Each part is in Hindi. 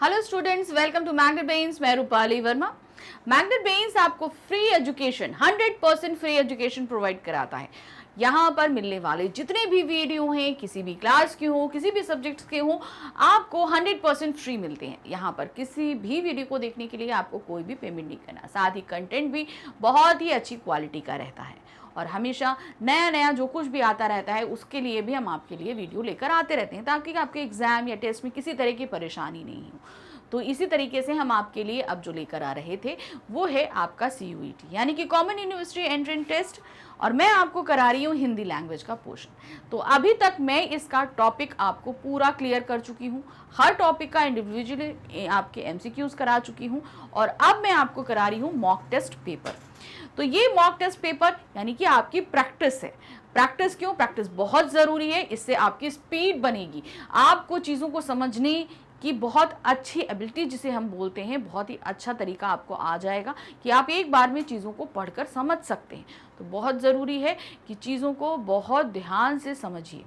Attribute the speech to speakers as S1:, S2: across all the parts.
S1: Hello students, welcome to Magnet Brains. मैं रूपाली वर्मा। मैग्नेट ब्रेन्स आपको free education 100% free education provide कराता है। यहाँ पर मिलने वाले जितने भी वीडियो हैं, किसी भी क्लास के हो, किसी भी सब्जेक्ट्स के हो, आपको 100% फ्री मिलते हैं। यहाँ पर किसी भी वीडियो को देखने के लिए आपको कोई भी पेमेंट नहीं करना। साथ ही कंटेंट भी बहुत ही अच्छी क्वालिटी का रहता है और हमेशा नया नया जो कुछ भी आता रहता है उसके लिए भी हम आपके लिए वीडियो लेकर आते रहते हैं, ताकि आपके एग्जाम या टेस्ट में किसी तरह की परेशानी नहीं हो। तो इसी तरीके से हम आपके लिए अब जो लेकर आ रहे थे वो है आपका CUET यानी कि कॉमन यूनिवर्सिटी एंट्रेंस टेस्ट, और मैं आपको करा रही हूँ हिंदी लैंग्वेज का पोर्शन। तो अभी तक मैं इसका टॉपिक आपको पूरा क्लियर कर चुकी हूँ, हर टॉपिक का इंडिविजुअली आपके MCQs करा चुकी हूँ, और अब मैं आपको करा रही हूँ मॉक टेस्ट पेपर। तो ये मॉक टेस्ट पेपर यानी कि आपकी प्रैक्टिस है। प्रैक्टिस क्यों? प्रैक्टिस बहुत ज़रूरी है, इससे आपकी स्पीड बनेगी, आपको चीज़ों को समझने की बहुत अच्छी एबिलिटी जिसे हम बोलते हैं, बहुत ही अच्छा तरीका आपको आ जाएगा कि आप एक बार में चीज़ों को पढ़कर समझ सकते हैं। तो बहुत ज़रूरी है कि चीज़ों को बहुत ध्यान से समझिए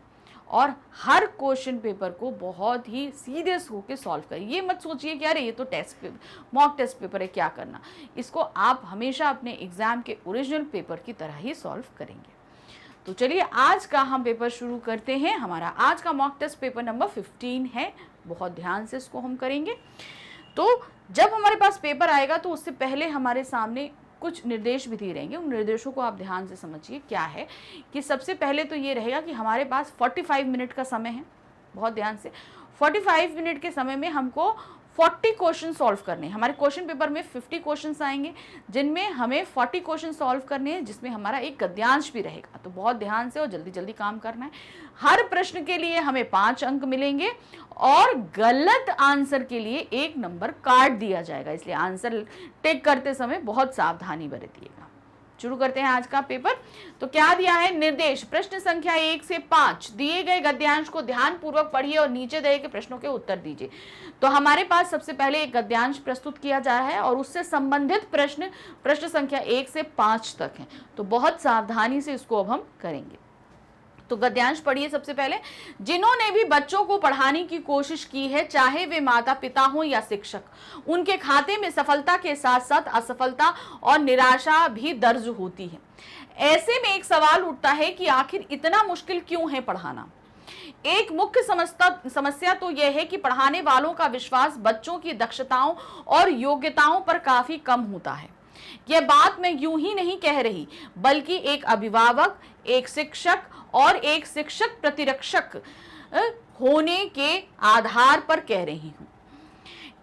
S1: और हर क्वेश्चन पेपर को बहुत ही सीरियस होकर सॉल्व करिए। ये मत सोचिए कि अरे ये तो test paper, mock test paper है, क्या करना। इसको आप हमेशा अपने एग्जाम के ओरिजिनल पेपर की तरह ही सॉल्व करेंगे। तो चलिए आज का हम पेपर शुरू करते हैं। हमारा आज का मॉक टेस्ट पेपर नंबर 15 है। बहुत ध्यान से इसको हम करेंगे। तो जब हमारे पास पेपर आएगा तो उससे पहले हमारे सामने कुछ निर्देश भी दिए रहेंगे। उन निर्देशों को आप ध्यान से समझिए। क्या है कि सबसे पहले तो ये रहेगा कि हमारे पास 45 मिनट का समय है। बहुत ध्यान से 45 मिनट के समय में हमको 40 क्वेश्चन सॉल्व करने हैं। हमारे क्वेश्चन पेपर में 50 क्वेश्चंस आएंगे, जिनमें हमें 40 क्वेश्चन सॉल्व करने हैं, जिसमें हमारा एक गद्यांश भी रहेगा। तो बहुत ध्यान से और जल्दी जल्दी काम करना है। हर प्रश्न के लिए हमें 5 अंक मिलेंगे और गलत आंसर के लिए 1 नंबर काट दिया जाएगा, इसलिए आंसर टिक करते समय बहुत सावधानी बरतिएगा। शुरू करते हैं आज का पेपर। तो क्या दिया है निर्देश? प्रश्न संख्या 1 से 5 दिए गए गद्यांश को ध्यानपूर्वक पढ़िए और नीचे दिए गए प्रश्नों के उत्तर दीजिए। तो हमारे पास सबसे पहले एक गद्यांश प्रस्तुत किया जा रहा है और उससे संबंधित प्रश्न संख्या 1 से 5 तक है। तो बहुत सावधानी से इसको अब हम करेंगे। तो गद्यांश पढ़िए सबसे पहले। जिन्होंने भी बच्चों को पढ़ाने की कोशिश की है, चाहे वे माता पिता हों या शिक्षक, उनके खाते में सफलता के साथ साथ असफलता और निराशा भी दर्ज होती है। ऐसे में एक सवाल उठता है कि आखिर इतना मुश्किल क्यों है पढ़ाना। एक मुख्य समस्या तो यह है कि पढ़ाने वालों का विश्वास बच्चों की दक्षताओं और योग्यताओं पर काफी कम होता है। यह बात मैं यूं ही नहीं कह रही, बल्कि एक अभिभावक, एक शिक्षक और एक शिक्षक प्रतिरक्षक होने के आधार पर कह रही हूं।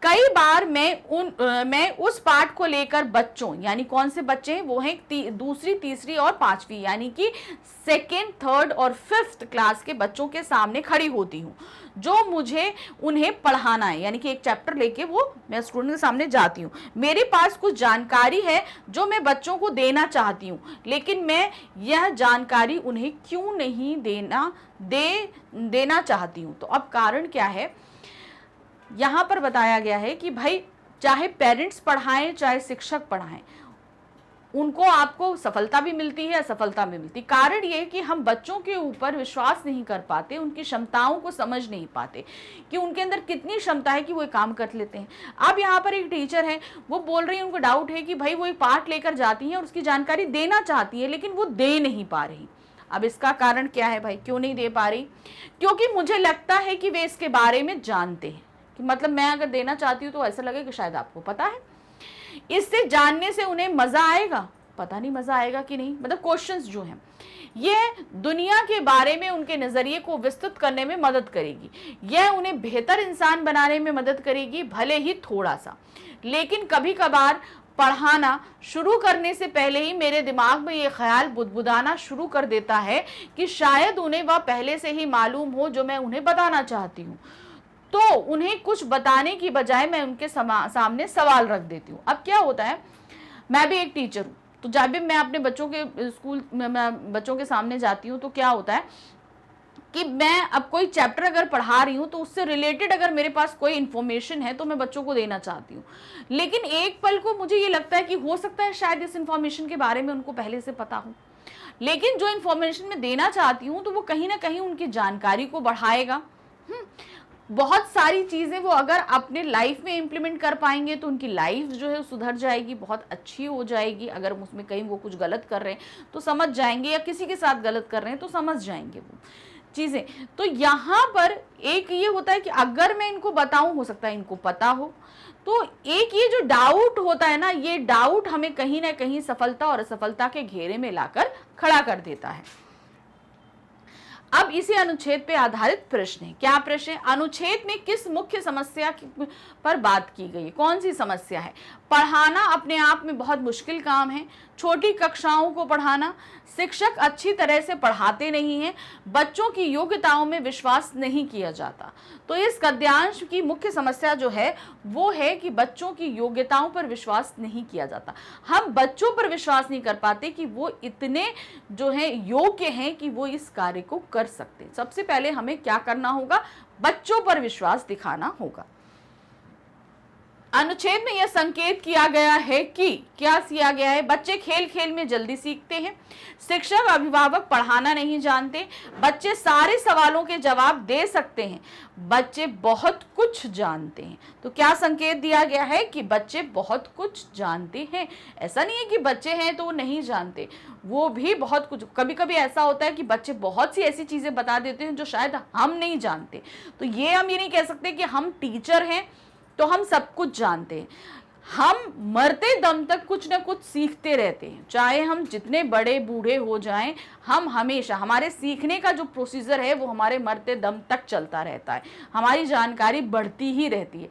S1: कई बार मैं उस पाठ को लेकर बच्चों, यानी कौन से बच्चे हैं वो हैं दूसरी, तीसरी और 5वीं यानी कि 2nd, 3rd और 5th क्लास के बच्चों के सामने खड़ी होती हूँ, जो मुझे उन्हें पढ़ाना है। यानी कि एक चैप्टर लेके वो मैं स्टूडेंट के सामने जाती हूँ। मेरे पास कुछ जानकारी है जो मैं बच्चों को देना चाहती हूँ, लेकिन मैं यह जानकारी उन्हें क्यों नहीं देना चाहती हूँ। तो अब कारण क्या है? यहाँ पर बताया गया है कि भाई चाहे पेरेंट्स पढ़ाएं चाहे शिक्षक पढ़ाएं, उनको आपको सफलता भी मिलती है, असफलता भी मिलती है। कारण ये कि हम बच्चों के ऊपर विश्वास नहीं कर पाते, उनकी क्षमताओं को समझ नहीं पाते कि उनके अंदर कितनी क्षमता है कि वो काम कर लेते हैं। अब यहाँ पर एक टीचर है, वो बोल रही है, उनको डाउट है कि भाई वो एक पाठ लेकर जाती है और उसकी जानकारी देना चाहती है, लेकिन वो दे नहीं पा रही। अब इसका कारण क्या है भाई, क्यों नहीं दे पा रही? क्योंकि मुझे लगता है कि वे इसके बारे में जानते हैं, कि मतलब मैं अगर देना चाहती हूँ तो ऐसा लगे कि शायद आपको पता है। इससे जानने से उन्हें मजा आएगा, पता नहीं मजा आएगा कि नहीं। मतलब क्वेश्चंस जो हैं ये दुनिया के बारे में उनके नजरिए को विस्तृत करने में मदद करेगी, यह उन्हें बेहतर इंसान बनाने में मदद करेगी, भले ही थोड़ा सा। लेकिन कभी कभार पढ़ाना शुरू करने से पहले ही मेरे दिमाग में ये ख्याल बुदबुदाना शुरू कर देता है कि शायद उन्हें वह पहले से ही मालूम हो जो मैं उन्हें बताना चाहती हूँ। तो उन्हें कुछ बताने की बजाय मैं उनके सामने सवाल रख देती हूँ। अब क्या होता है, मैं भी एक टीचर हूँ, तो जब भी मैं अपने बच्चों के स्कूल में बच्चों के सामने जाती हूँ तो क्या होता है कि मैं अब कोई चैप्टर अगर पढ़ा रही हूँ तो उससे रिलेटेड अगर मेरे पास कोई इन्फॉर्मेशन है तो मैं बच्चों को देना चाहती हूँ। लेकिन एक पल को मुझे ये लगता है कि हो सकता है शायद इस इन्फॉर्मेशन के बारे में उनको पहले से पता हो, लेकिन जो इन्फॉर्मेशन मैं देना चाहती हूँ तो वो कहीं ना कहीं उनकी जानकारी को बढ़ाएगा। बहुत सारी चीज़ें वो अगर अपने लाइफ में इम्प्लीमेंट कर पाएंगे तो उनकी लाइफ जो है सुधर जाएगी, बहुत अच्छी हो जाएगी। अगर उसमें कहीं वो कुछ गलत कर रहे हैं तो समझ जाएंगे, या किसी के साथ गलत कर रहे हैं तो समझ जाएंगे वो चीज़ें। तो यहाँ पर एक ये होता है कि अगर मैं इनको बताऊं, हो सकता है इनको पता हो, तो एक ये जो डाउट होता है ना, ये डाउट हमें कहीं ना कहीं सफलता और असफलता के घेरे में लाकर खड़ा कर देता है। अब इसी अनुच्छेद पे आधारित प्रश्न है। क्या प्रश्न है? अनुच्छेद में किस मुख्य समस्या पर बात की गई है? कौन सी समस्या है? पढ़ाना अपने आप में बहुत मुश्किल काम है, छोटी कक्षाओं को पढ़ाना, शिक्षक अच्छी तरह से पढ़ाते नहीं हैं, बच्चों की योग्यताओं में विश्वास नहीं किया जाता। तो इस गद्यांश की मुख्य समस्या जो है वो है कि बच्चों की योग्यताओं पर विश्वास नहीं किया जाता। हम बच्चों पर विश्वास नहीं कर पाते कि वो इतने जो है योग्य हैं कि वो इस कार्य को कर सकते। सबसे पहले हमें क्या करना होगा? बच्चों पर विश्वास दिखाना होगा। अनुच्छेद में यह संकेत किया गया है कि क्या किया गया है? बच्चे खेल खेल में जल्दी सीखते हैं, शिक्षक अभिभावक पढ़ाना नहीं जानते, बच्चे सारे सवालों के जवाब दे सकते हैं, बच्चे बहुत कुछ जानते हैं। तो क्या संकेत दिया गया है? कि बच्चे बहुत कुछ जानते हैं। ऐसा नहीं है कि बच्चे हैं तो वो नहीं जानते, वो भी बहुत कुछ। कभी कभी ऐसा होता है कि बच्चे बहुत सी ऐसी चीजें बता देते हैं जो शायद हम नहीं जानते। तो ये हम ये नहीं कह सकते कि हम टीचर हैं तो हम सब कुछ जानते हैं। हम मरते दम तक कुछ ना कुछ सीखते रहते हैं, चाहे हम जितने बड़े बूढ़े हो जाएं, हम हमेशा, हमारे सीखने का जो प्रोसीजर है वो हमारे मरते दम तक चलता रहता है, हमारी जानकारी बढ़ती ही रहती है।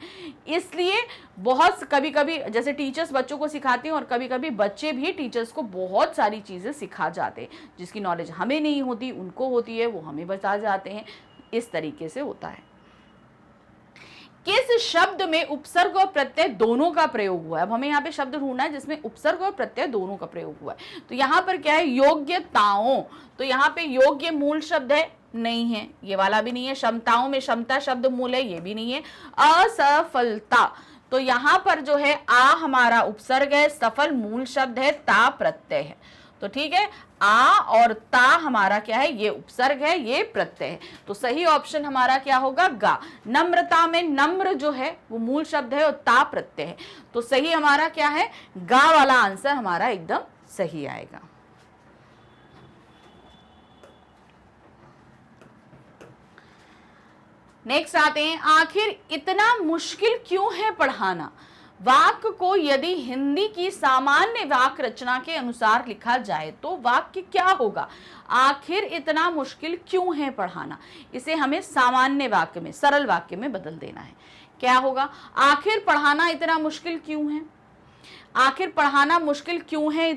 S1: इसलिए बहुत कभी कभी जैसे टीचर्स बच्चों को सिखाते हैं और कभी कभी बच्चे भी टीचर्स को बहुत सारी चीज़ें सिखा जाते हैं, जिसकी नॉलेज हमें नहीं होती, उनको होती है, वो हमें बता जाते हैं। इस तरीके से होता है। किस शब्द में उपसर्ग और प्रत्यय दोनों का प्रयोग हुआ है? अब हमें यहाँ पे शब्द ढूंढना है जिसमें उपसर्ग और प्रत्यय दोनों का प्रयोग हुआ है। तो यहाँ पर क्या है? योग्यताओं। तो यहाँ पे योग्य मूल शब्द है? नहीं है, ये वाला भी नहीं है। क्षमताओं में क्षमता शब्द मूल है? ये भी नहीं है। असफलता, तो यहाँ पर जो है आ हमारा उपसर्ग है, सफल मूल शब्द है, ता प्रत्यय है। तो ठीक है, आ और ता हमारा क्या है? ये उपसर्ग है, ये प्रत्यय है। तो सही ऑप्शन हमारा क्या होगा? गा। नम्रता में नम्र जो है वो मूल शब्द है और ता प्रत्यय है। तो सही हमारा क्या है? गा वाला आंसर हमारा एकदम सही आएगा। नेक्स्ट आते हैं, आखिर इतना मुश्किल क्यों है पढ़ाना? वाक्य को यदि हिंदी की सामान्य वाक्य रचना के अनुसार लिखा जाए तो वाक्य क्या होगा? आखिर इतना मुश्किल क्यों है पढ़ाना, इसे हमें सामान्य वाक्य में, सरल वाक्य में बदल देना है। क्या होगा? आखिर पढ़ाना इतना मुश्किल क्यों है? आखिर पढ़ाना मुश्किल क्यों है?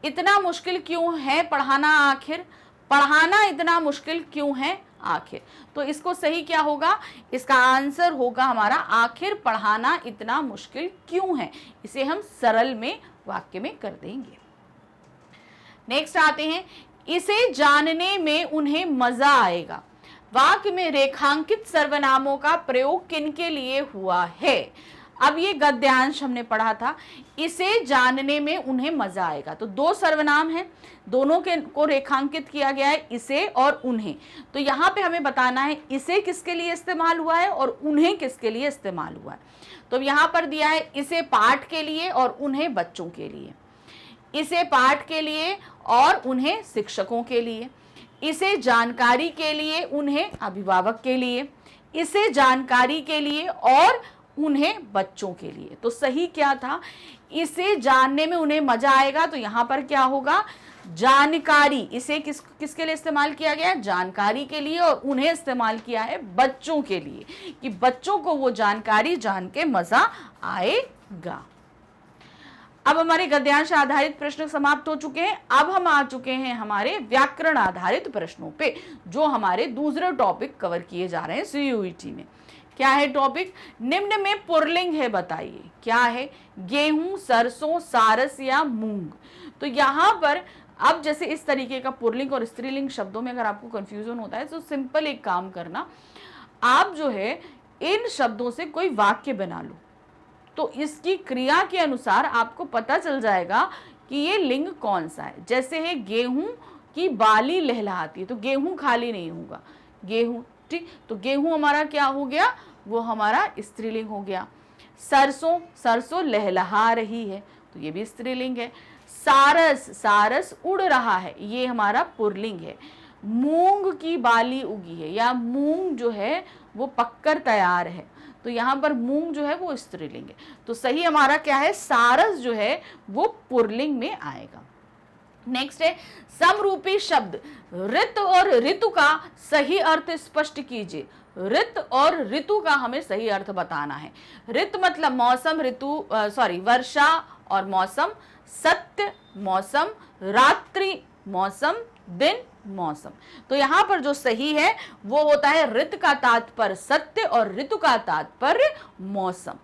S1: इतना मुश्किल क्यों है पढ़ाना? आखिर पढ़ाना इतना मुश्किल क्यों है? आखिर। तो इसको सही क्या होगा? इसका आंसर होगा हमारा आखिर पढ़ाना इतना मुश्किल क्यों है। इसे हम सरल में वाक्य में कर देंगे। नेक्स्ट आते हैं, इसे जानने में उन्हें मजा आएगा। वाक्य में रेखांकित सर्वनामों का प्रयोग किनके लिए हुआ है? अब ये गद्यांश हमने पढ़ा था, इसे जानने में उन्हें मजा आएगा। तो दो सर्वनाम हैं, दोनों के को रेखांकित किया गया है, इसे और उन्हें। तो यहाँ पे हमें बताना है इसे किसके लिए इस्तेमाल हुआ है और उन्हें किसके लिए इस्तेमाल हुआ है। तो यहाँ पर दिया है इसे पाठ के लिए और उन्हें बच्चों के लिए, इसे पाठ के लिए और उन्हें शिक्षकों के लिए, इसे जानकारी के लिए, उन्हें अभिभावक के लिए, इसे जानकारी के लिए और उन्हें बच्चों के लिए। तो सही क्या था? इसे जानने में उन्हें मजा आएगा। तो यहाँ पर क्या होगा? जानकारी। इसे किसके लिए इस्तेमाल किया गया? जानकारी के लिए। और उन्हें इस्तेमाल किया है बच्चों के लिए, कि बच्चों को वो जानकारी जान के मजा आएगा। अब हमारे गद्यांश आधारित प्रश्न समाप्त हो चुके हैं। अब हम आ चुके हैं हमारे व्याकरण आधारित प्रश्नों पे, जो हमारे दूसरे टॉपिक कवर किए जा रहे हैं सीयूईटी में। क्या है टॉपिक? निम्न में पुल्लिंग है, बताइए क्या है? गेहूं, सरसों, सारस या मूंग। तो यहाँ पर अब जैसे इस तरीके का पुल्लिंग और स्त्रीलिंग शब्दों में अगर आपको कंफ्यूजन होता है तो सिंपल एक काम करना, आप जो है इन शब्दों से कोई वाक्य बना लो, तो इसकी क्रिया के अनुसार आपको पता चल जाएगा कि ये लिंग कौन सा है। जैसे है गेहूं की बाली लहलहाती है, तो गेहूं खाली नहीं होगा, गेहूं, षष्ठी, तो गेहूं हमारा क्या हो गया, वो हमारा स्त्रीलिंग हो गया। सरसों, सरसों लहलहा रही है, तो ये भी स्त्रीलिंग है। सारस, सारस उड़ रहा है, ये हमारा पुल्लिंग है। मूंग की बाली उगी है, या मूंग जो है वो पककर तैयार है, तो यहाँ पर मूंग जो है वो स्त्रीलिंग है। तो सही हमारा क्या है, सारस जो है वो पुल्लिंग में आएगा। नेक्स्ट है समरूपी शब्द, ऋत और ऋतु का सही अर्थ स्पष्ट कीजिए। ऋत और ऋतु का हमें सही अर्थ बताना है। ऋत मतलब मौसम, ऋतु वर्षा और मौसम, सत्य मौसम, रात्रि मौसम, दिन मौसम। तो यहां पर जो सही है वो होता है ऋत का तात्पर्य सत्य और ऋतु का तात्पर्य मौसम।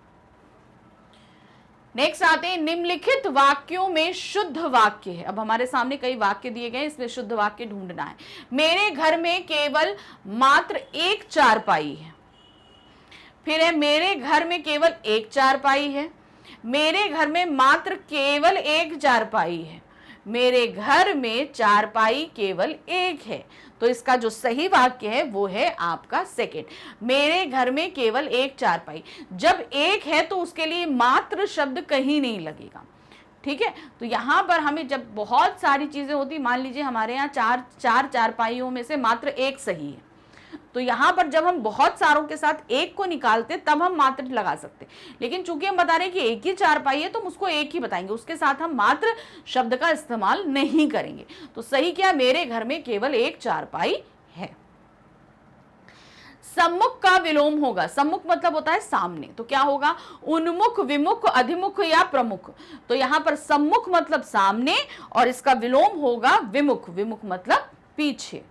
S1: नेक्स्ट आते हैं निम्नलिखित वाक्यों में शुद्ध वाक्य है। अब हमारे सामने कई वाक्य दिए गए, इसमें शुद्ध वाक्य ढूंढना है। मेरे घर में केवल मात्र एक चारपाई है। फिर है मेरे घर में केवल एक चारपाई है। मेरे घर में मात्र केवल एक चारपाई है। मेरे घर में चारपाई केवल एक है। तो इसका जो सही वाक्य है वो है आपका सेकंड, मेरे घर में केवल एक चारपाई। जब एक है तो उसके लिए मात्र शब्द कहीं नहीं लगेगा, ठीक है। तो यहाँ पर हमें जब बहुत सारी चीजें होती, मान लीजिए हमारे यहाँ चार चारपाइयों में से मात्र एक सही है, तो यहाँ पर जब हम बहुत सारों के साथ एक को निकालते तब हम मात्र लगा सकते, लेकिन चूंकि हम बता रहे हैं कि एक ही चारपाई है तो हम उसको एक ही बताएंगे, उसके साथ हम मात्र शब्द का इस्तेमाल नहीं करेंगे। तो सही क्या, मेरे घर में केवल एक चारपाई है। सम्मुख का विलोम होगा, सम्मुख मतलब होता है सामने, तो क्या होगा, उन्मुख, विमुख, अधिमुख या प्रमुख। तो यहां पर सम्मुख मतलब सामने और इसका विलोम होगा विमुख, विमुख मतलब पीछे।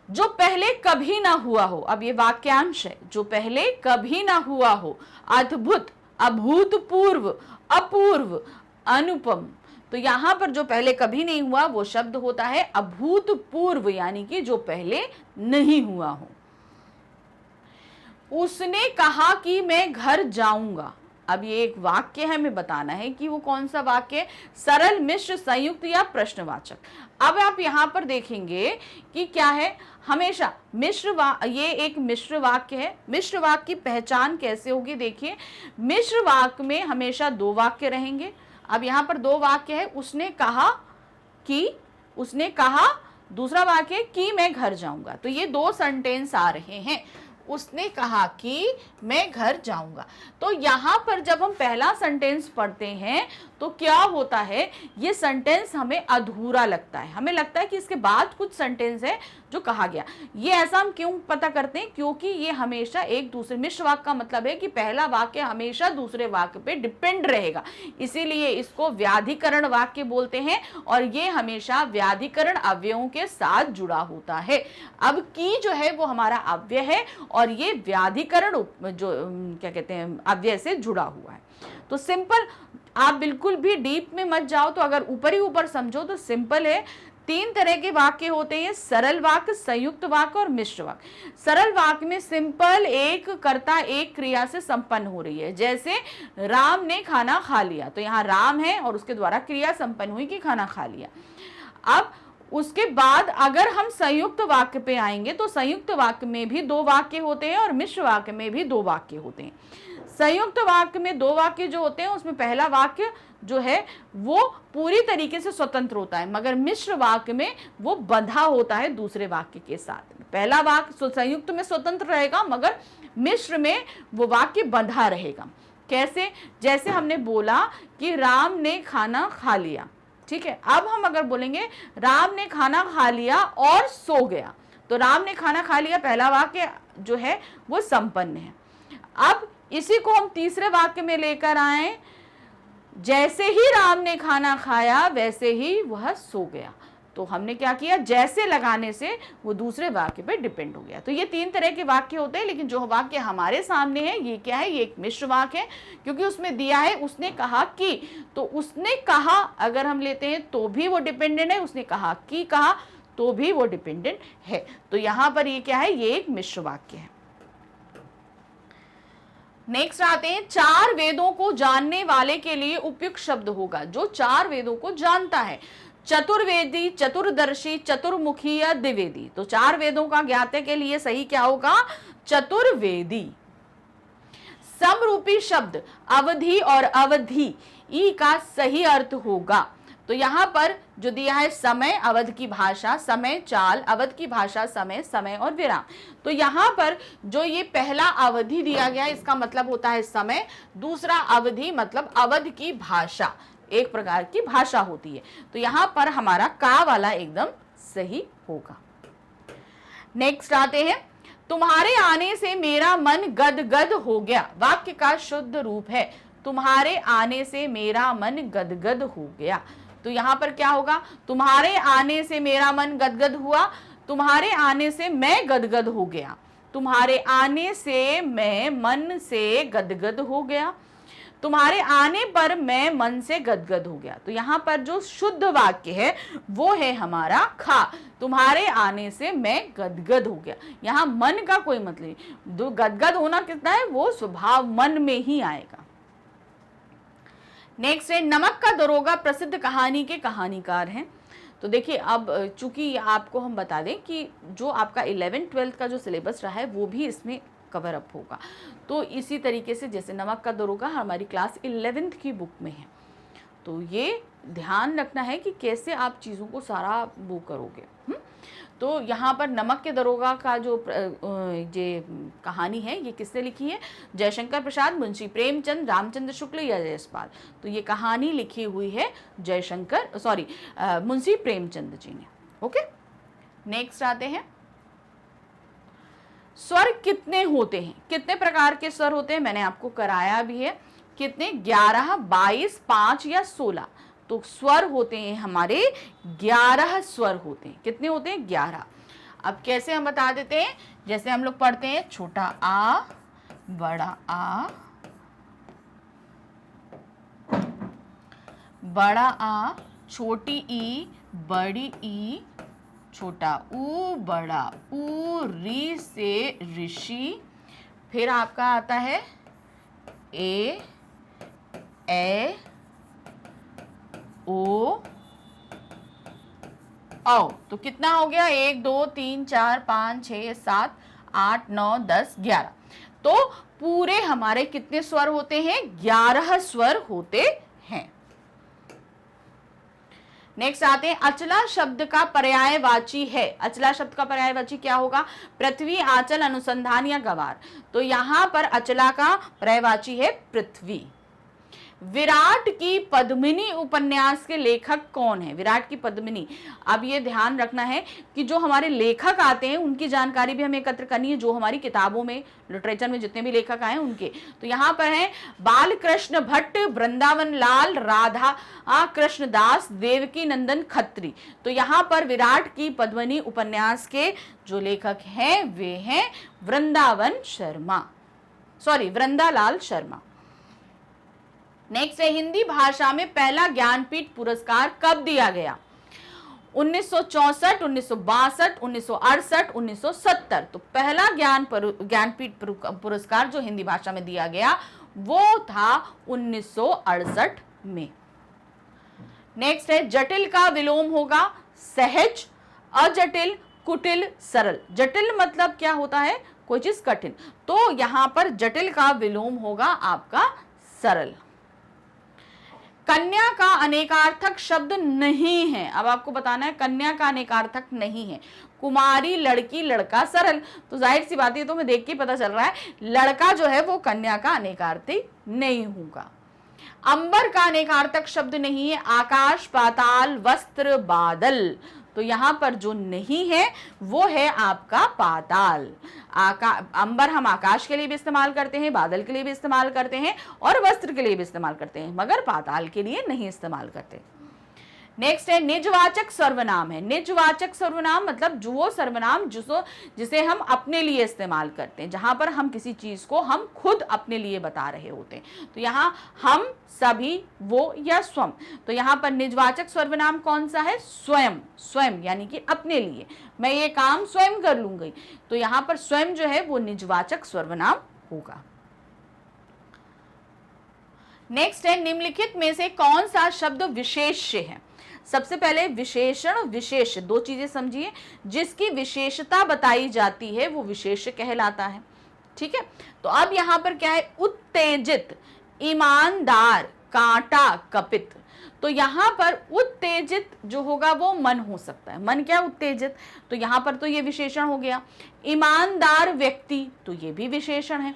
S1: जो पहले कभी ना हुआ हो, अब ये वाक्यांश है, जो पहले कभी ना हुआ हो, अद्भुत, अभूतपूर्व, अपूर्व, अनुपम। तो यहां पर जो पहले कभी नहीं हुआ वो शब्द होता है अभूतपूर्व, यानी कि जो पहले नहीं हुआ हो। उसने कहा कि मैं घर जाऊंगा। अब ये एक वाक्य है, हमें बताना है कि वो कौन सा वाक्य है, सरल, मिश्र, संयुक्त या प्रश्नवाचक। अब आप यहां पर देखेंगे कि क्या है, हमेशा ये एक मिश्र वाक्य है। मिश्र वाक्य की पहचान कैसे होगी, देखिए मिश्र वाक्य में हमेशा दो वाक्य रहेंगे। अब यहां पर दो वाक्य है, उसने कहा कि, उसने कहा, दूसरा वाक्य है कि मैं घर जाऊंगा। तो ये दो सेंटेंस आ रहे हैं, उसने कहा कि मैं घर जाऊंगा। तो यहां पर जब हम पहला सेंटेंस पढ़ते हैं तो क्या होता है, ये सेंटेंस हमें अधूरा लगता है, हमें लगता है कि इसके बाद कुछ सेंटेंस है जो कहा गया। ये ऐसा हम क्यों पता करते हैं, क्योंकि ये हमेशा एक दूसरे, मिश्र वाक्य का मतलब है कि पहला वाक्य हमेशा दूसरे वाक्य पे डिपेंड रहेगा, इसीलिए इसको व्याधिकरण वाक्य बोलते हैं और ये हमेशा व्याधिकरण अव्ययों के साथ जुड़ा होता है। अब की जो है वो हमारा अव्यय है और ये व्याधिकरण जो क्या कहते हैं अव्यय से जुड़ा हुआ है। तो सिंपल, आप बिल्कुल भी डीप में मत जाओ, तो अगर ऊपर ही ऊपर समझो तो सिंपल है। तीन तरह के वाक्य होते हैं, सरल वाक्य, संयुक्त वाक्य और मिश्र वाक्य। सरल वाक्य में सिंपल एक कर्ता एक क्रिया से संपन्न हो रही है, जैसे राम ने खाना खा लिया, तो यहाँ राम है और उसके द्वारा क्रिया संपन्न हुई कि खाना खा लिया। अब उसके बाद अगर हम संयुक्त वाक्य पे आएंगे तो संयुक्त वाक्य में भी दो वाक्य होते हैं और मिश्र वाक्य में भी दो वाक्य होते हैं। संयुक्त वाक्य में दो वाक्य जो होते हैं उसमें पहला वाक्य जो है वो पूरी तरीके से स्वतंत्र होता है, मगर मिश्र वाक्य में वो बंधा होता है दूसरे वाक्य के साथ। पहला वाक्य संयुक्त में स्वतंत्र रहेगा मगर मिश्र में वो वाक्य बंधा रहेगा। कैसे, जैसे हमने बोला कि राम ने खाना खा लिया, ठीक है। अब हम अगर बोलेंगे राम ने खाना खा लिया और सो गया, तो राम ने खाना खा लिया पहला वाक्य जो है वो संपन्न है। अब इसी को हम तीसरे वाक्य में लेकर आए, जैसे ही राम ने खाना खाया वैसे ही वह सो गया, तो हमने क्या किया, जैसे लगाने से वो दूसरे वाक्य पे डिपेंड हो गया। तो ये तीन तरह के वाक्य होते हैं, लेकिन जो वाक्य हमारे सामने है ये क्या है, ये एक मिश्र वाक्य है, क्योंकि उसमें दिया है उसने कहा कि, तो उसने कहा अगर हम लेते हैं तो भी वो डिपेंडेंट है, उसने कहा कि कहा तो भी वो डिपेंडेंट है। तो यहां पर ये क्या है, ये एक मिश्र वाक्य है। नेक्स्ट आते हैं, चार वेदों को जानने वाले के लिए उपयुक्त शब्द होगा। जो चार वेदों को जानता है, चतुर्वेदी, चतुर्दर्शी, चतुर्मुखी या द्विवेदी। तो 4 वेदों का ज्ञाते के लिए सही क्या होगा? चतुर्वेदी। समरूपी शब्द अवधि और अवधि ई का सही अर्थ होगा। तो यहां पर जो दिया है समय अवध की भाषा, समय चाल अवध की भाषा, समय समय और विराम। तो यहां पर जो ये पहला अवधि दिया गया इसका मतलब होता है समय, दूसरा अवधि मतलब अवध की भाषा, एक प्रकार की भाषा होती है। तो यहां पर हमारा का वाला एकदम सही होगा। नेक्स्ट आते हैं, तुम्हारे आने से मेरा मन गदगद हो गया। वाक्य का शुद्ध रूप है तुम्हारे आने से मेरा मन गदगद हो गया। तो यहां पर क्या होगा? तुम्हारे आने से मेरा मन गदगद हुआ, तुम्हारे आने से मैं गदगद हो गया, तुम्हारे आने से मैं मन से गदगद हो गया, तुम्हारे आने पर मैं मन से गदगद हो गया। तो यहां पर जो शुद्ध वाक्य है वो है हमारा खा, तुम्हारे आने से मैं गदगद हो गया। यहां मन का कोई मतलब नहीं, गदगद होना कितना है वो स्वभाव मन में ही आएगा। नेक्स्ट है, नमक का दरोगा प्रसिद्ध कहानी के कहानीकार हैं। तो देखिए अब चूंकि आपको हम बता दें कि जो आपका 11th-12th का जो सिलेबस रहा है वो भी इसमें कवर अप होगा। तो इसी तरीके से जैसे नमक का दरोगा हमारी क्लास 11th की बुक में है, तो ये ध्यान रखना है कि कैसे आप चीज़ों को सारा वो करोगे। तो यहाँ पर नमक के दरोगा का जो कहानी है ये किसने लिखी है? जयशंकर प्रसाद, मुंशी प्रेमचंद, रामचंद्र शुक्ल या जयसपाल। तो ये कहानी लिखी हुई है मुंशी प्रेमचंद जी ने। ओके, नेक्स्ट आते हैं, स्वर कितने होते हैं? कितने प्रकार के स्वर होते हैं मैंने आपको कराया भी है। कितने? 11, 22, 5 या 16। तो स्वर होते हैं हमारे 11 स्वर होते हैं। कितने होते हैं? 11। अब कैसे हम बता देते हैं, जैसे हम लोग पढ़ते हैं छोटा आ, बड़ा आ, बड़ा आ, छोटी ई, बड़ी ई, छोटा ऊ, बड़ा ऊ, री से ऋषि, फिर आपका आता है ए, ओ, औ। तो कितना हो गया? 1 2 3 4 5 6 7 8 9 10 11। तो पूरे हमारे कितने स्वर होते हैं? 11 स्वर होते हैं। नेक्स्ट आते हैं, अचला शब्द का पर्यायवाची है। अचला शब्द का पर्यायवाची क्या होगा? पृथ्वी, आंचल, अनुसंधान या गवार। तो यहां पर अचला का पर्यायवाची है पृथ्वी। विराट की पद्मिनी उपन्यास के लेखक कौन है? विराट की पद्मिनी, अब ये ध्यान रखना है कि जो हमारे लेखक आते हैं उनकी जानकारी भी हमें एकत्र करनी है, जो हमारी किताबों में लिटरेचर में जितने भी लेखक आए उनके। तो यहाँ पर है बालकृष्ण भट्ट, वृंदावन लाल, राधा कृष्ण दास, देवकी नंदन खत्री। तो यहाँ पर विराट की पद्मिनी उपन्यास के जो लेखक हैं वे हैं वृंदालाल शर्मा। नेक्स्ट है, हिंदी भाषा में पहला ज्ञानपीठ पुरस्कार कब दिया गया? 1964, 1962, 1968, 1970। तो पहला ज्ञानपीठ पुरस्कार जो हिंदी भाषा में दिया गया वो था 1968 में। नेक्स्ट है, जटिल का विलोम होगा सहज, अजटिल, कुटिल, सरल। जटिल मतलब क्या होता है? कोई चीज कठिन। तो यहां पर जटिल का विलोम होगा आपका सरल। कन्या का अनेकार्थक शब्द नहीं है। अब आपको बताना है कन्या का अनेकार्थक नहीं है। कुमारी, लड़की, लड़का, सरल। तो जाहिर सी बात है, तो मैं देख के पता चल रहा है लड़का जो है वो कन्या का अनेकार्थी नहीं होगा। अंबर का अनेकार्थक शब्द नहीं है। आकाश, पाताल, वस्त्र, बादल। तो यहां पर जो नहीं है वो है आपका पाताल। अंबर हम आकाश के लिए भी इस्तेमाल करते हैं, बादल के लिए भी इस्तेमाल करते हैं और वस्त्र के लिए भी इस्तेमाल करते हैं, मगर पाताल के लिए नहीं इस्तेमाल करते। नेक्स्ट है, निजवाचक सर्वनाम है। निजवाचक सर्वनाम मतलब जो वो सर्वनाम जिसे हम अपने लिए इस्तेमाल करते हैं, जहां पर हम किसी चीज को हम खुद अपने लिए बता रहे होते हैं। तो यहाँ हम, सभी, वो या स्वयं। तो यहाँ पर निजवाचक सर्वनाम कौन सा है? स्वयं। स्वयं यानी कि अपने लिए, मैं ये काम स्वयं कर लूंगी। तो यहाँ पर स्वयं जो है वो निजवाचक सर्वनाम होगा। नेक्स्ट है, निम्नलिखित में से कौन सा शब्द विशेष्य है? सबसे पहले विशेषण विशेष, दो चीजें समझिए। जिसकी विशेषता बताई जाती है वो विशेष कहलाता है, ठीक है। तो अब यहां पर क्या है, उत्तेजित, ईमानदार, कांटा, कपित। तो यहां पर उत्तेजित जो होगा वो मन हो सकता है। मन क्या, उत्तेजित, तो यहां पर तो ये विशेषण हो गया। ईमानदार व्यक्ति, तो ये भी विशेषण है।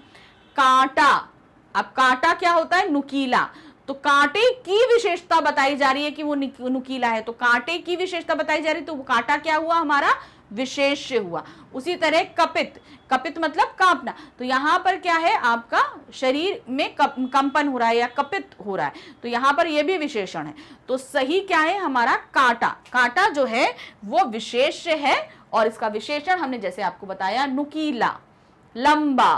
S1: कांटा, अब कांटा क्या होता है, नुकीला, तो कांटे की विशेषता बताई जा रही है कि वो नुकीला है, तो कांटे की विशेषता बताई जा रही है, तो वो कांटा क्या हुआ, हमारा विशेष्य हुआ। उसी तरह कपित, कपित मतलब कांपना, तो यहां पर क्या है, आपका शरीर में कंपन हो रहा है या कपित हो रहा है, तो यहां पर यह भी विशेषण है। तो सही क्या है हमारा, कांटा। कांटा जो है वो विशेष्य है और इसका विशेषण हमने जैसे आपको बताया, नुकीला, लंबा,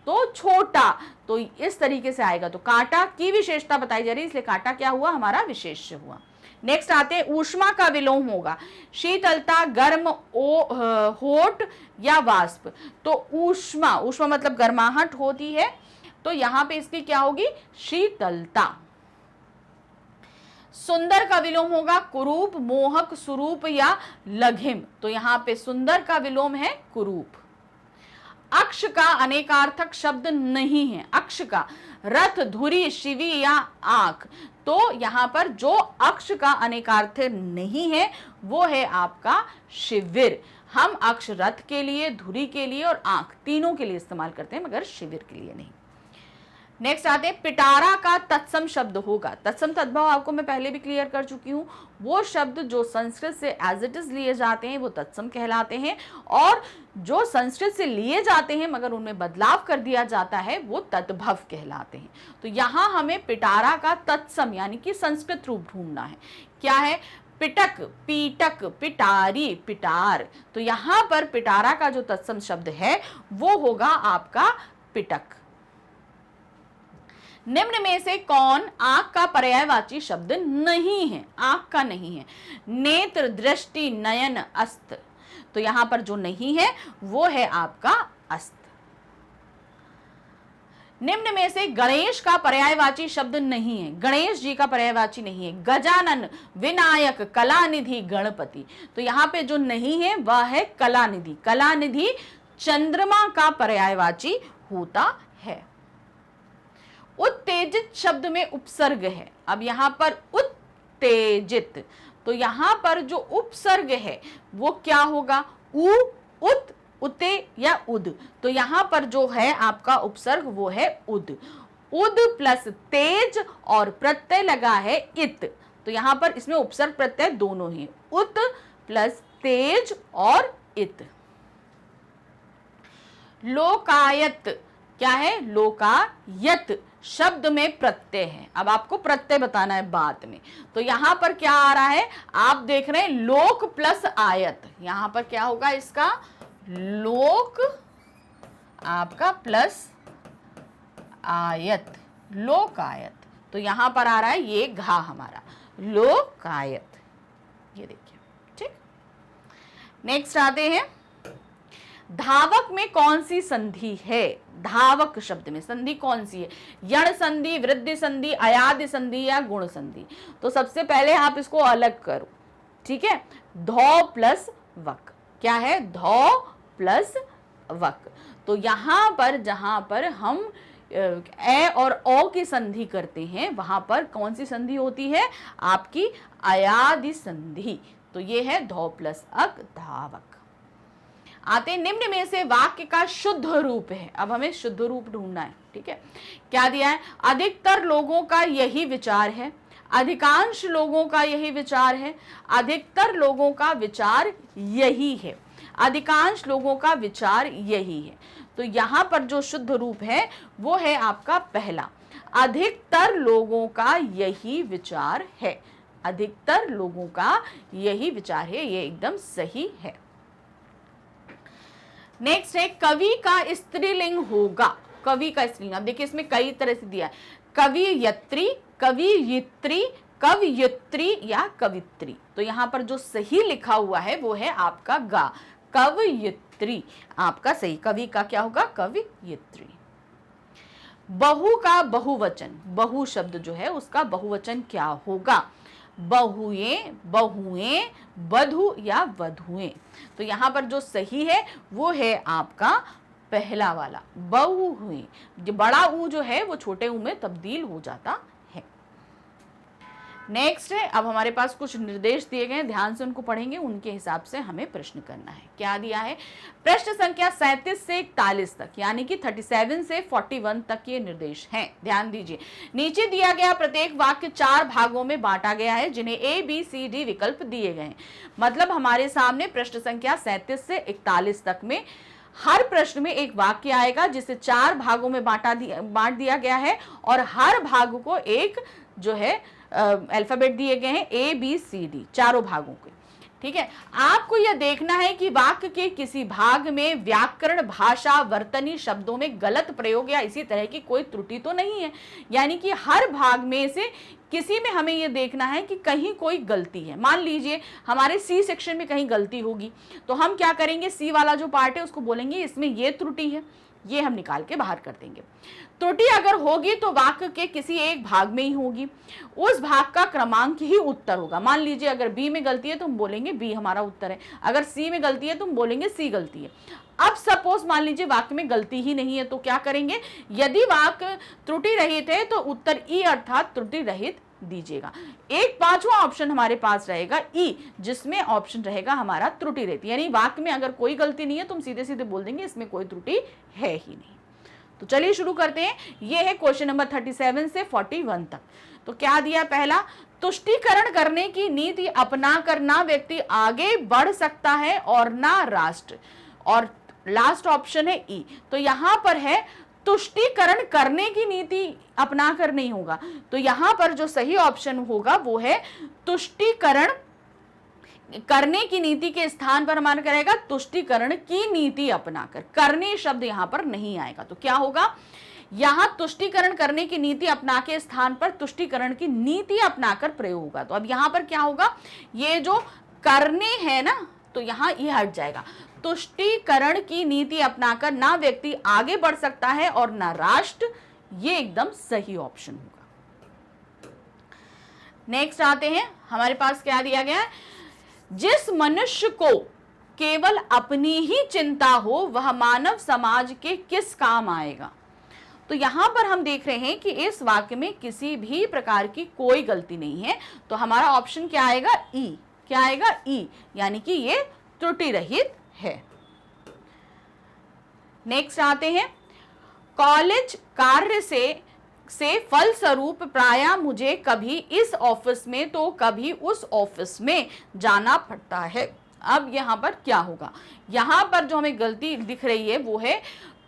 S1: तो छोटा, तो इस तरीके से आएगा। तो कांटा की विशेषता बताई जा रही है, इसलिए कांटा क्या हुआ, हमारा विशेष्य हुआ। नेक्स्ट आते हैं, ऊष्मा का विलोम होगा, शीतलता, गर्म, होठ या वाष्प। तो ऊष्मा, ऊष्मा मतलब गर्माहट होती है, तो यहां पे इसकी क्या होगी, शीतलता। सुंदर का विलोम होगा कुरूप, मोहक, सुरूप या लघिम। तो यहां पे सुंदर का विलोम है कुरूप। अक्ष का अनेकार्थक शब्द नहीं है, अक्ष का रथ, धुरी, शिवी या आंख। तो यहां पर जो अक्ष का अनेकार्थ नहीं है वो है आपका शिविर। हम अक्ष रथ के लिए, धुरी के लिए और आंख तीनों के लिए इस्तेमाल करते हैं, मगर शिविर के लिए नहीं। नेक्स्ट आते हैं, पिटारा का तत्सम शब्द होगा। तत्सम तद्भव आपको मैं पहले भी क्लियर कर चुकी हूं। वो शब्द जो संस्कृत से एज इट इज लिए जाते हैं वो तत्सम कहलाते हैं, और जो संस्कृत से लिए जाते हैं मगर उनमें बदलाव कर दिया जाता है वो तद्भव कहलाते हैं। तो यहां हमें पिटारा का तत्सम यानी कि संस्कृत रूप ढूंढना है। क्या है, पिटक, पीटक, पिटारी, पिटार। तो यहां पर पिटारा का जो तत्सम शब्द है वो होगा आपका पिटक। निम्न में से कौन आंख का पर्यायवाची शब्द नहीं है, आंख का नहीं है। नेत्र, दृष्टि, नयन, अस्त। तो यहां पर जो नहीं है वो है आपका अस्त। निम्न में से गणेश का पर्यायवाची शब्द नहीं है, गणेश जी का पर्यायवाची नहीं है। गजानन, विनायक, कलानिधि, गणपति। तो यहां पे जो नहीं है वह है कलानिधि। कलानिधि चंद्रमा का पर्यायवाची होता है। उत्तेजित शब्द में उपसर्ग है। अब यहां पर उत्तेजित, तो यहां पर जो उपसर्ग है वो क्या होगा, उ, उत, उते या उद। तो यहां पर जो है आपका उपसर्ग वो है उद। उद प्लस तेज और प्रत्यय लगा है इत, तो यहां पर इसमें उपसर्ग प्रत्यय दोनों ही, उत प्लस तेज और इत। लोकायत क्या है, लोकायत शब्द में प्रत्यय है। अब आपको प्रत्यय बताना है बाद में। तो यहां पर क्या आ रहा है, आप देख रहे हैं लोक प्लस आयत। यहां पर क्या होगा इसका, लोक आपका प्लस आयत, लोकायत। तो यहां पर आ रहा है ये घा हमारा, लोकायत। ये देखिए, ठीक। नेक्स्ट आते हैं, धावक में कौन सी संधि है, धावक शब्द में संधि कौन सी है, यण संधि, वृद्धि संधि, अयादि संधि या गुण संधि। तो सबसे पहले आप इसको अलग करो, ठीक है। धौ प्लस वक, क्या है, धौ प्लस वक। तो यहां पर जहां पर हम ए और ओ की संधि करते हैं वहां पर कौन सी संधि होती है, आपकी अयादि संधि। तो ये है धौ प्लस अक, धावक। आते निम्न में से वाक्य का शुद्ध रूप है। अब हमें शुद्ध रूप ढूंढना है, ठीक है। क्या दिया है, अधिकतर लोगों का यही विचार है, अधिकांश लोगों का यही विचार है, अधिकतर लोगों का विचार यही है, अधिकांश लोगों का विचार यही है। तो यहां पर जो शुद्ध रूप है वो है आपका पहला, अधिकतर लोगों का यही विचार है, अधिकतर लोगों का यही विचार है, ये एकदम सही है। नेक्स्ट है, कवि का स्त्रीलिंग होगा, कवि का स्त्रीलिंग। अब देखिए इसमें कई तरह से दिया है, कवियत्री, कवियित्री, कवयित्री या कवित्री। तो यहां पर जो सही लिखा हुआ है वो है आपका गा, कवयित्री आपका सही। कवि का क्या होगा, कवियत्री। बहु का बहुवचन, बहु शब्द जो है उसका बहुवचन क्या होगा, बहुएं, बहुएं, बधु या वधुएं। तो यहां पर जो सही है वो है आपका पहला वाला, बहुएं। बड़ा ऊ जो है वो छोटे ऊ में तब्दील हो जाता है। नेक्स्ट है, अब हमारे पास कुछ निर्देश दिए गए, ध्यान से उनको पढ़ेंगे, उनके हिसाब से हमें प्रश्न करना है। क्या दिया है? प्रश्न संख्या 37 से 41 तक, यानी कि 37 से 41 तक ये निर्देश हैं। ध्यान दीजिए, नीचे दिया गया प्रत्येक वाक्य 4 भागों में बांटा गया है, जिन्हें ए बी सी डी विकल्प दिए गए हैं। मतलब हमारे सामने प्रश्न संख्या 37 से 41 तक में हर प्रश्न में एक वाक्य आएगा जिसे 4 भागों में बांट दिया गया है, और हर भाग को एक जो है अल्फाबेट दिए गए हैं, ए बी सी डी, चारों भागों के। ठीक है, आपको यह देखना है कि वाक्य के किसी भाग में व्याकरण, भाषा, वर्तनी शब्दों में गलत प्रयोग या इसी तरह की कोई त्रुटि तो नहीं है। यानी कि हर भाग में से किसी में हमें यह देखना है कि कहीं कोई गलती है। मान लीजिए हमारे सी सेक्शन में कहीं गलती होगी, तो हम क्या करेंगे, सी वाला जो पार्ट है उसको बोलेंगे इसमें ये त्रुटि है, ये हम निकाल के बाहर कर देंगे। त्रुटि अगर होगी तो वाक्य के किसी एक भाग में ही होगी, उस भाग का क्रमांक ही उत्तर होगा। मान लीजिए अगर बी में गलती है तो हम बोलेंगे बी हमारा उत्तर है, अगर सी में गलती है तो हम बोलेंगे सी गलती है। अब सपोज मान लीजिए वाक्य में गलती ही नहीं है, तो क्या करेंगे, यदि वाक्य त्रुटि रहित है तो उत्तर ई अर्थात त्रुटि रहित दीजिएगा। एक 5वां ऑप्शन हमारे पास रहेगा ई, जिसमें ऑप्शन रहेगा हमारा त्रुटि रहित, यानी वाक्य में अगर कोई गलती नहीं है तो हम सीधे सीधे बोल देंगे इसमें कोई त्रुटि है ही नहीं। तो चलिए शुरू करते हैं। ये है क्वेश्चन नंबर 37 से 41 तक। तो क्या दिया, पहला, तुष्टीकरण करने की नीति अपना कर ना व्यक्ति आगे बढ़ सकता है और ना राष्ट्र, और लास्ट ऑप्शन है ई। तो यहां पर है तुष्टीकरण करने की नीति अपना कर नहीं होगा, तो यहां पर जो सही ऑप्शन होगा वो है तुष्टीकरण करने की नीति के स्थान पर हमारा करेगा तुष्टीकरण की नीति अपनाकर, करने शब्द यहां पर नहीं आएगा। तो क्या होगा, यहां तुष्टीकरण करने की नीति अपना के स्थान पर तुष्टीकरण की नीति अपनाकर प्रयोग होगा। तो अब यहां पर क्या होगा, ये जो करने है ना, तो यहां ये हट जाएगा। तुष्टीकरण की नीति अपनाकर ना व्यक्ति आगे बढ़ सकता है और ना राष्ट्र, ये एकदम सही ऑप्शन होगा। नेक्स्ट आते हैं, हमारे पास क्या दिया गया है, जिस मनुष्य को केवल अपनी ही चिंता हो वह मानव समाज के किस काम आएगा। तो यहां पर हम देख रहे हैं कि इस वाक्य में किसी भी प्रकार की कोई गलती नहीं है, तो हमारा ऑप्शन क्या आएगा, ई। क्या आएगा, ई, यानी कि ये त्रुटि रहित है। नेक्स्ट आते हैं, कॉलेज कार्य से फलस्वरूप प्रायः मुझे कभी इस ऑफिस में तो कभी उस ऑफिस में जाना पड़ता है। अब यहां पर क्या होगा, यहां पर जो हमें गलती दिख रही है वो है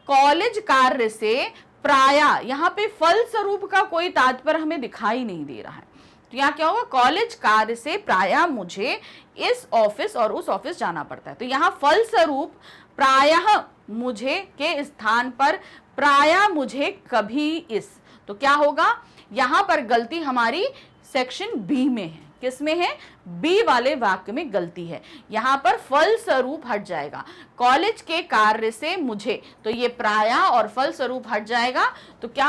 S1: कॉलेज कार्य से प्रायः, यहां पे फलस्वरूप का कोई तात्पर्य हमें दिखाई नहीं दे रहा है। तो यहाँ क्या होगा, कॉलेज कार्य से प्रायः मुझे इस ऑफिस और उस ऑफिस जाना पड़ता है। तो यहाँ फलस्वरूप प्रायः मुझे के स्थान पर प्रायः मुझे कभी इस, तो क्या होगा, यहां पर गलती हमारी सेक्शन बी में है। किस में है, बी वाले वाक्य में गलती है। यहां पर फलस्वरूप हट जाएगा, कॉलेज के कार्य से मुझे, तो ये प्रायः और फलस्वरूप हट जाएगा। तो क्या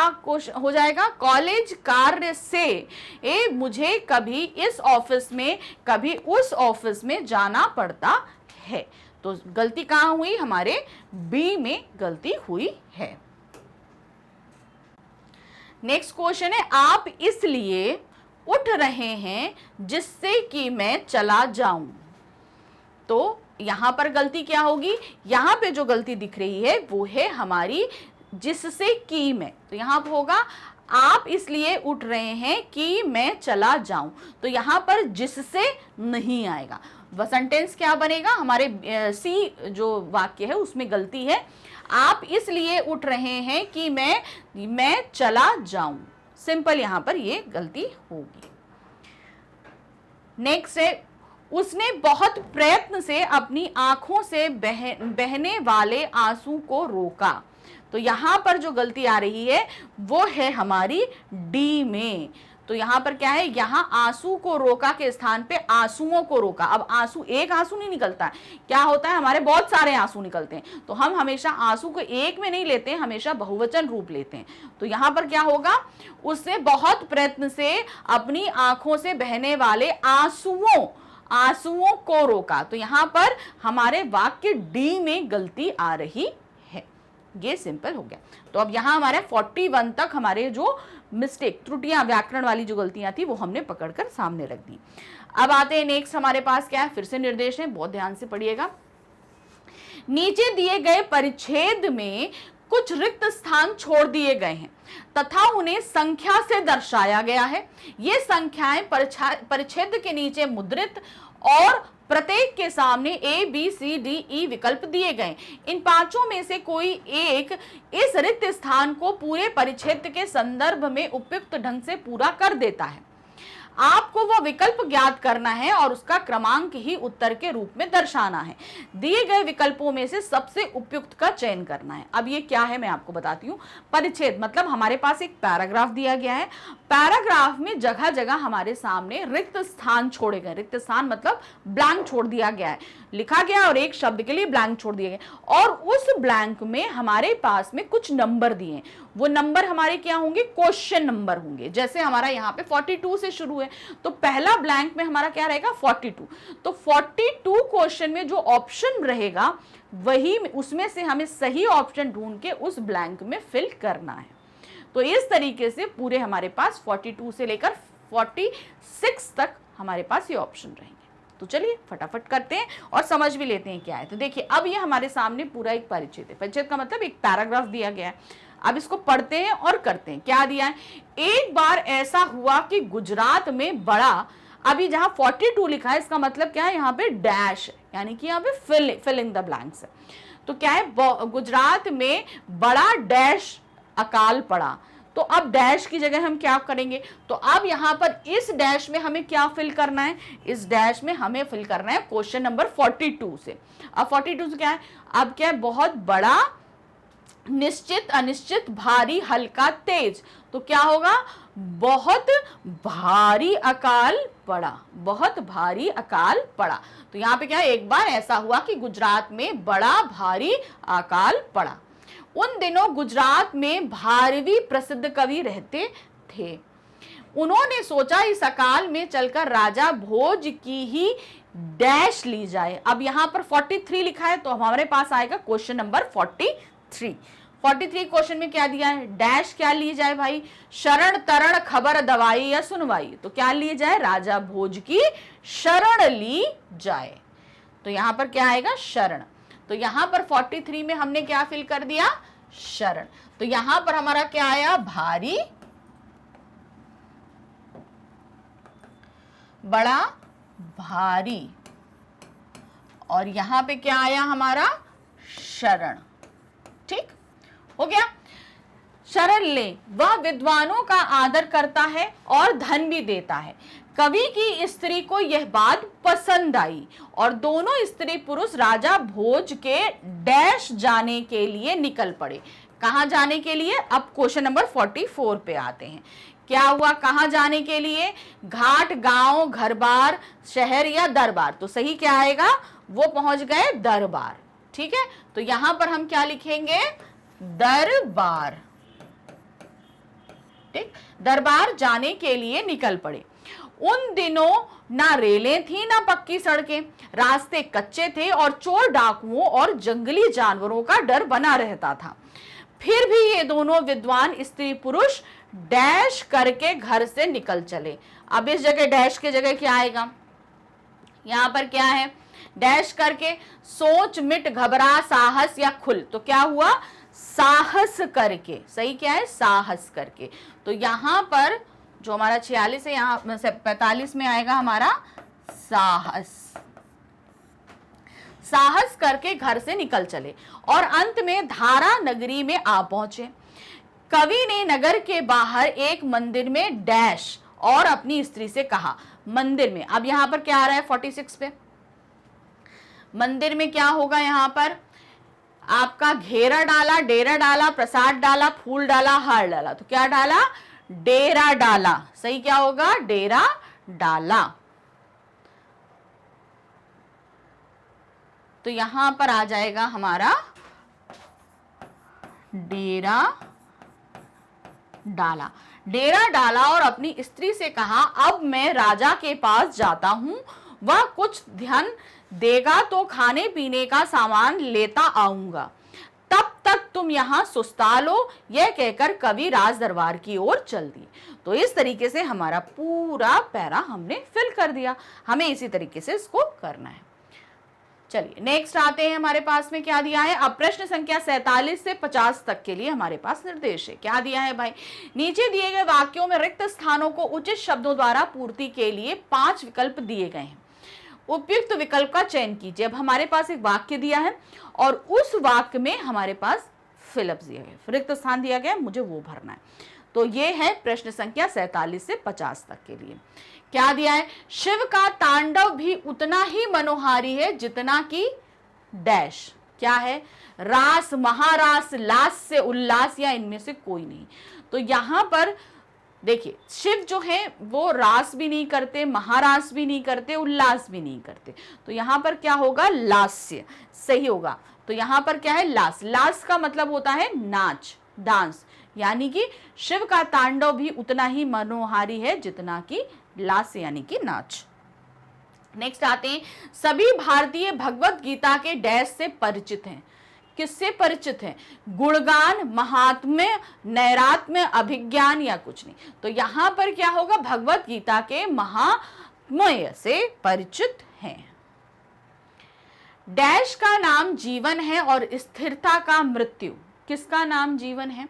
S1: हो जाएगा, कॉलेज कार्य से मुझे कभी इस ऑफिस में कभी उस ऑफिस में जाना पड़ता है। तो गलती कहां हुई, हमारे बी में गलती हुई है। नेक्स्ट क्वेश्चन है, आप इसलिए उठ रहे हैं जिससे कि मैं चला जाऊं। तो यहां पर गलती क्या होगी, यहां पे जो गलती दिख रही है वो है हमारी जिससे कि मैं, तो यहां पर होगा आप इसलिए उठ रहे हैं कि मैं चला जाऊं। तो यहां पर जिससे नहीं आएगा, वह सेंटेंस क्या बनेगा, हमारे सी जो वाक्य है उसमें गलती है। आप इसलिए उठ रहे हैं कि मैं चला जाऊं, सिंपल यहां पर ये गलती होगी। नेक्स्ट है, उसने बहुत प्रयत्न से अपनी आंखों से बहने वाले आंसू को रोका। तो यहां पर जो गलती आ रही है वो है हमारी डी में। तो यहां पर क्या है, यहां आंसू को रोका के स्थान पे आंसुओं को रोका। अब आंसू, एक आंसू नहीं निकलता है, क्या होता है, हमारे बहुत सारे आंसू निकलते हैं, तो हम हमेशा आंसू को एक में नहीं लेते हैं, हमेशा बहुवचन रूप लेते हैं। तो यहां पर क्या होगा, उसने बहुत प्रयत्न से अपनी आंखों से बहने वाले आंसुओं को रोका। तो यहां पर हमारे वाक्य डी में गलती आ रही है। ये सिंपल हो गया। तो अब यहां हमारे 41 तक हमारे जो मिस्टेक, त्रुटियां, व्याकरण वाली जो गलतियां थी वो हमने पकड़कर सामने रख दी। अब आते हैं नेक्स्ट, हमारे पास क्या है, फिर से निर्देश है, बहुत ध्यान से पढ़िएगा। नीचे दिए गए परिच्छेद में कुछ रिक्त स्थान छोड़ दिए गए हैं तथा उन्हें संख्या से दर्शाया गया है। ये संख्याएं परिच्छेद के नीचे मुद्रित और प्रत्येक के सामने A, B, C, D, E विकल्प दिए गए। इन पांचों में से कोई एक इस रिक्त स्थान को पूरे परिच्छेद के संदर्भ में उपयुक्त ढंग से पूरा कर देता है। आपको वह विकल्प ज्ञात करना है और उसका क्रमांक ही उत्तर के रूप में दर्शाना है। दिए गए विकल्पों में से सबसे उपयुक्त का चयन करना है। अब ये क्या है मैं आपको बताती हूँ। परिच्छेद मतलब हमारे पास एक पैराग्राफ दिया गया है, पैराग्राफ में जगह जगह हमारे सामने रिक्त स्थान छोड़े गए। रिक्त स्थान मतलब ब्लैंक छोड़ दिया गया है, लिखा गया और एक शब्द के लिए ब्लैंक छोड़ दिए गए, और उस ब्लैंक में हमारे पास में कुछ नंबर दिए। वो नंबर हमारे क्या होंगे, क्वेश्चन नंबर होंगे। जैसे हमारा यहाँ पे 42 से शुरू है, तो पहला ब्लैंक में हमारा क्या रहेगा, 42। तो 42 क्वेश्चन में जो ऑप्शन रहेगा वही, उसमें से हमें सही ऑप्शन ढूंढ के उस ब्लैंक में फिल करना है। तो इस तरीके से पूरे हमारे पास 42 से लेकर 46 तक हमारे पास ये ऑप्शन रहेंगे। तो चलिए फटाफट करते हैं और समझ भी लेते हैं क्या है। तो देखिए, अब ये हमारे सामने पूरा एक परिच्छेद है। परिच्छेद का मतलब एक पैराग्राफ दिया गया है। अब इसको पढ़ते हैं और करते हैं। क्या दिया है, एक बार ऐसा हुआ कि गुजरात में बड़ा, अभी जहां 42 लिखा है इसका मतलब क्या है, यहाँ पे डैश है, यानी कि यहाँ पे फिलिंग द ब्लैंक्स है। तो क्या है, गुजरात में बड़ा डैश अकाल पड़ा। तो अब डैश की जगह हम क्या करेंगे, तो अब यहां पर इस डैश में हमें क्या फिल करना है, इस डैश में हमें फिल करना है क्वेश्चन नंबर 42 से। अब 42 से क्या है, अब क्या है, बहुत बड़ा, निश्चित, अनिश्चित, भारी, हल्का, तेज। तो क्या होगा, बहुत भारी अकाल पड़ा, बहुत भारी अकाल पड़ा। तो यहाँ पे क्या है, एक बार ऐसा हुआ कि गुजरात में बड़ा भारी अकाल पड़ा। उन दिनों गुजरात में भारवी प्रसिद्ध कवि रहते थे। उन्होंने सोचा इस अकाल में चलकर राजा भोज की ही डैश ली जाए। अब यहाँ पर 43 लिखा है, तो हमारे पास आएगा क्वेश्चन नंबर 43। 43 क्वेश्चन में क्या दिया है, डैश क्या ली जाए भाई, शरण तरण खबर दवाई या सुनवाई। तो क्या ली जाए, राजा भोज की शरण ली जाए। तो यहां पर क्या आएगा, शरण। तो यहां पर 43 में हमने क्या फिल कर दिया, शरण। तो यहां पर हमारा क्या आया, भारी, बड़ा, भारी, और यहां पे क्या आया हमारा, शरण। ठीक हो गया। शरण ले, वह विद्वानों का आदर करता है और धन भी देता है। कवि की स्त्री को यह बात पसंद आई और दोनों स्त्री पुरुष राजा भोज के डैश जाने के लिए निकल पड़े। कहां जाने के लिए, अब क्वेश्चन नंबर 44 पे आते हैं। क्या हुआ, कहां जाने के लिए, घाट, गांव, घर बार, शहर या दरबार। तो सही क्या आएगा, वो पहुंच गए दरबार। ठीक है, तो यहां पर हम क्या लिखेंगे, दरबार। ठीक, दरबार जाने के लिए निकल पड़े। उन दिनों ना रेलें थी ना पक्की सड़कें, रास्ते कच्चे थे और चोर डाकुओं और जंगली जानवरों का डर बना रहता था। फिर भी ये दोनों विद्वान स्त्री पुरुष डैश करके घर से निकल चले। अब इस जगह डैश के जगह क्या आएगा, यहां पर क्या है, डैश करके, सोच, मिट, घबरा, साहस या खुल। तो क्या हुआ, साहस करके। सही क्या है, साहस करके। तो यहां पर जो हमारा 46 है, यहां से 45 में आएगा हमारा साहस। साहस करके घर से निकल चले और अंत में धारा नगरी में आ पहुंचे। कवि ने नगर के बाहर एक मंदिर में डैश और अपनी स्त्री से कहा। मंदिर में, अब यहां पर क्या आ रहा है 46 पे, मंदिर में क्या होगा, यहां पर आपका घेरा डाला, डेरा डाला, प्रसाद डाला, फूल डाला, हार डाला। तो क्या डाला, डेरा डाला। सही क्या होगा? डेरा डाला। तो यहां पर आ जाएगा हमारा डेरा डाला। डेरा डाला और अपनी स्त्री से कहा, अब मैं राजा के पास जाता हूं, वह कुछ ध्यान देगा तो खाने पीने का सामान लेता आऊंगा, तब तक तुम यहां सुस्ता लो। यह कहकर कवि राज दरबार की ओर चल दिए। तो इस तरीके से हमारा पूरा पैरा हमने फिल कर दिया। हमें इसी तरीके से इसको करना है। चलिए नेक्स्ट आते हैं, हमारे पास में क्या दिया है। अब प्रश्न संख्या 47 से 50 तक के लिए हमारे पास निर्देश है। क्या दिया है भाई? नीचे दिए गए वाक्यों में रिक्त स्थानों को उचित शब्दों द्वारा पूर्ति के लिए 5 विकल्प दिए गए हैं। उपयुक्त विकल्प का चयन कीजिए। अब हमारे पास एक वाक्य दिया है और उस वाक्य में हमारे पास फिलअप दिया गया, रिक्त स्थान दिया गया, मुझे वो भरना है। तो ये है प्रश्न संख्या 47 से 50 तक के लिए। क्या दिया है? शिव का तांडव भी उतना ही मनोहारी है जितना कि डैश। क्या है? रास, महारास, लास्य, उल्लास या इनमें से कोई नहीं। तो यहां पर देखिए, शिव जो है वो रास भी नहीं करते, महारास भी नहीं करते, उल्लास भी नहीं करते। तो यहां पर क्या होगा? लास्य सही होगा। तो यहां पर क्या है? लास। लास का मतलब होता है नाच, डांस, यानी कि शिव का तांडव भी उतना ही मनोहारी है जितना कि लास्य यानी कि नाच। नेक्स्ट आते हैं, सभी भारतीय भगवत गीता के डैश से परिचित हैं। किससे परिचित हैं? गुणगान, महात्म्य, नैरात्म्य, अभिज्ञान या कुछ नहीं। तो यहां पर क्या होगा? भगवत गीता के महात्म्य से परिचित हैं। डैश का नाम जीवन है और स्थिरता का मृत्यु। किसका नाम जीवन है?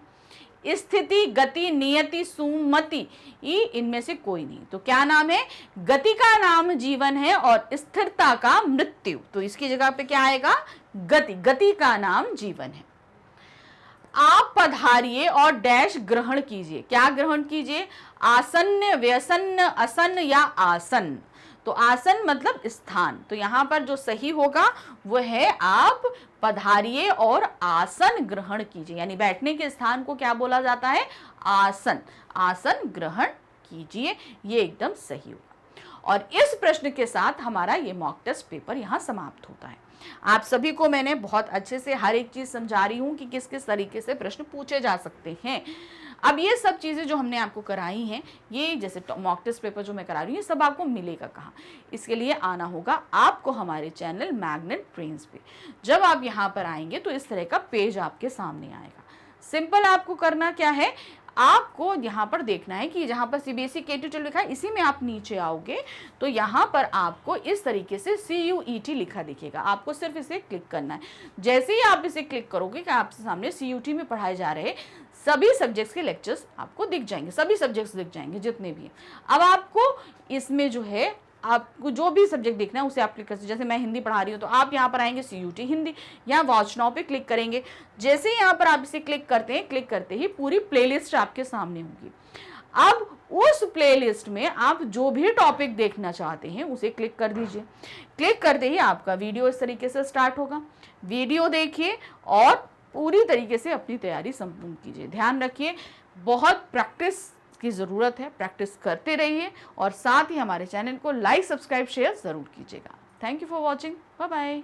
S1: स्थिति, गति, नियति, सुमति, इनमें से कोई नहीं। तो क्या नाम है? गति का नाम जीवन है और स्थिरता का मृत्यु। तो इसकी जगह पे क्या आएगा? गति। गति का नाम जीवन है। आप पधारिए और डैश ग्रहण कीजिए। क्या ग्रहण कीजिए? आसन्न, व्यसन्न, असन्न या आसन। तो आसन मतलब स्थान। तो यहां पर जो सही होगा वो है आप पधारिए और आसन ग्रहण कीजिए, यानी बैठने के स्थान को क्या बोला जाता है? आसन। आसन ग्रहण कीजिए, ये एकदम सही होगा। और इस प्रश्न के साथ हमारा ये मॉक टेस्ट पेपर यहाँ समाप्त होता है। आप सभी को मैंने बहुत अच्छे से हर एक चीज समझा रही हूँ कि किस किस तरीके से प्रश्न पूछे जा सकते हैं। अब ये सब चीज़ें जो हमने आपको कराई हैं, ये जैसे मॉक टेस्ट पेपर जो मैं करा रही हूँ, ये सब आपको मिलेगा कहाँ? इसके लिए आना होगा आपको हमारे चैनल मैग्नेट ब्रेन्स पे। जब आप यहाँ पर आएंगे तो इस तरह का पेज आपके सामने आएगा। सिंपल आपको करना क्या है, आपको यहाँ पर देखना है कि जहाँ पर सीबीएसई K-12 लिखा है, इसी में आप नीचे आओगे तो यहाँ पर आपको इस तरीके से CUET लिखा दिखेगा। आपको सिर्फ इसे क्लिक करना है। जैसे ही आप इसे क्लिक करोगे कि आपके सामने CUET में पढ़ाए जा रहे सभी सब्जेक्ट्स के लेक्चर्स आपको दिख जाएंगे, सभी सब्जेक्ट्स दिख जाएंगे जितने भी हैं। अब आपको इसमें जो है, आपको जो भी सब्जेक्ट देखना है उसे आप क्लिक कर सकते। जैसे मैं हिंदी पढ़ा रही हूँ तो आप यहाँ पर आएंगे CUET हिंदी, यहाँ वॉच नाउ पे क्लिक करेंगे। जैसे ही यहाँ पर आप इसे क्लिक करते हैं, क्लिक करते ही पूरी प्लेलिस्ट आपके सामने होगी। अब उस प्लेलिस्ट में आप जो भी टॉपिक देखना चाहते हैं उसे क्लिक कर दीजिए। क्लिक करते ही आपका वीडियो इस तरीके से स्टार्ट होगा। वीडियो देखिए और पूरी तरीके से अपनी तैयारी संपूर्ण कीजिए। ध्यान रखिए, बहुत प्रैक्टिस की ज़रूरत है, प्रैक्टिस करते रहिए और साथ ही हमारे चैनल को लाइक, सब्सक्राइब, शेयर ज़रूर कीजिएगा। Thank you for watching. Bye bye.